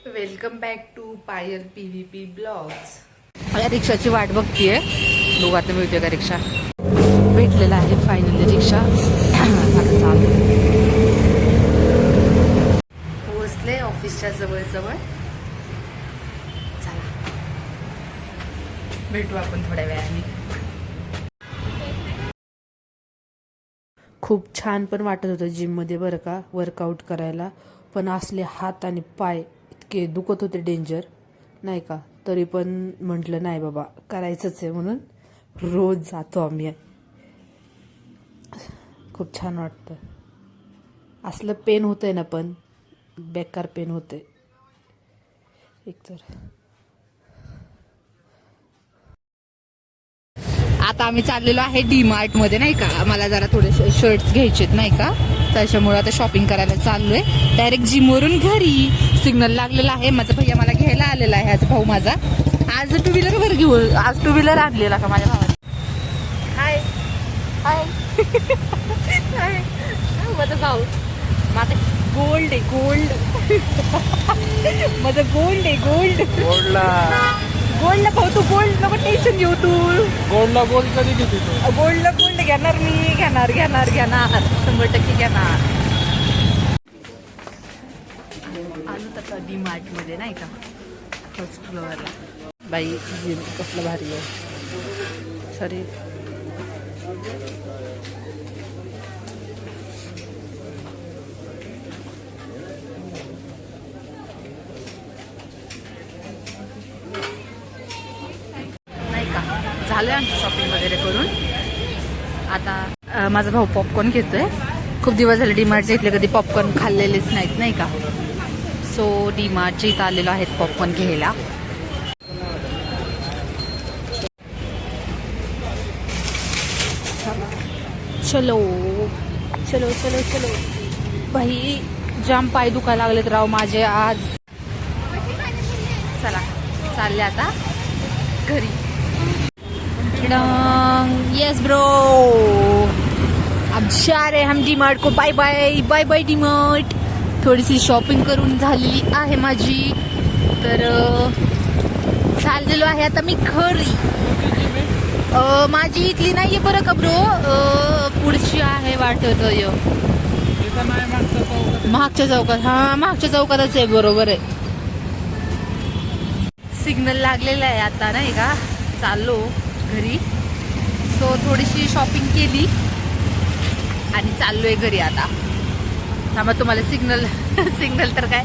Welcome back to Payal PVP vlogs. मला रिक्षाची वाट बघतीये. बघू आता मिळते का रिक्षा. भेटलेला आहे फायनली रिक्षा. आता चालू पोहोचले ऑफिसच्या जवळ. चला भेटू आपण थोड्या वेळाने. खूप छान पण वाटत होतं जिम मध्ये बरं का वर्कआउट करायला. पण असले हात आणि पाय इतके दुखत होते डेंजर नाही का. तरी पण म्हटलं नाही बाबा करायचंच आहे म्हणून रोज जातो आम्ही. खूप छान वाटतं. असलं पेन होतंय ना पण बेकार पेन होतंय एकतर. आता आम्ही चाललेलो आहे DMart मध्ये नाही का. मला जरा थोडे शर्ट्स घ्यायचेत नाही का. त्याच्यामुळे आता शॉपिंग करायला चाललोय डायरेक्ट जिमवरून घरी. सिग्नल लागलेला आहे. माझा भैया मला घ्यायला आलेला आहे. आज भाऊ माझा आज टू व्हीलर वर घेऊन आज टू व्हीलर आणलेला का माझ्या भावाने. हाय हाय हाय माझा भाऊ. माझं गोल्ड आहे गोल्ड. माझं गोल्ड आहे गोल्ड. गोल्डला भाऊ तू गोल्ड नको टेन्शन घेऊ तू. गोल्डला गोल्ड कधी घेते तू? गोल्डला गोल्ड घेणार मी. घेणार 100% घेणार. आलो तर DMart मध्ये नाही का फर्स्ट फ्लोअरला. बाई जिम कसलं भारी आहे. सॉरी झालं आमची शॉपिंग वगैरे करून. आता माझा भाऊ पॉपकॉर्न घेतोय. खूप दिवस झाले DMartच्या इथले कधी पॉपकॉर्न खाल्लेलेच नाहीत नाही का. सो DMartच्या इथं आलेलो आहेत पॉपकॉर्न घ्यायला. चलो चलो चलो चलो भाई जाम पाय दुखायला लागलेत राव माझे आज. चला चालले आता घरी. यस ब्रो अब जा रहे हम DMart को. Bye bye bye bye DMart. थोडीशी शॉपिंग करून झालेली आहे माझी. तर चाललेलो आहे आता मी घरी. माझी इथली नाहीये बरं का ब्रो. पुढची आहे वाटत मागच्या चौकात. हा मागच्या चौकातच आहे. बरोबर आहे. सिग्नल लागलेला आहे आता नाही का. चाललो घरी. सो थोडीशी शॉपिंग केली आणि चाललोय घरी आता. त्यामुळे तुम्हाला सिग्नल तर काय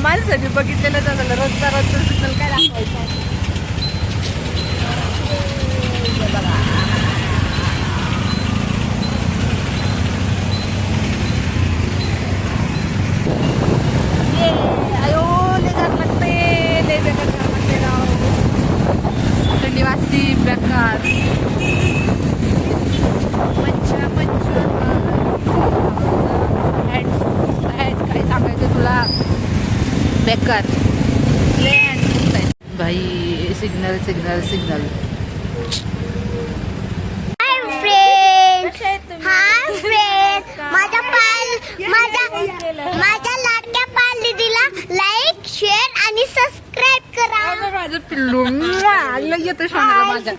माझ्यासाठी बघितलेलं झालं. रोजचा सिग्नल काय दाखवायचा. थंडी वाजती बेकार. काय सांगायचं तुला बेकार. भाई सिग्नल. माझ्या लाडक्या पालदीला लाईक शेअर आणि सबस्क्राईब करा. माझं पिल्लू येतं माझ्या.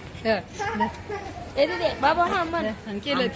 बाबा हा केलं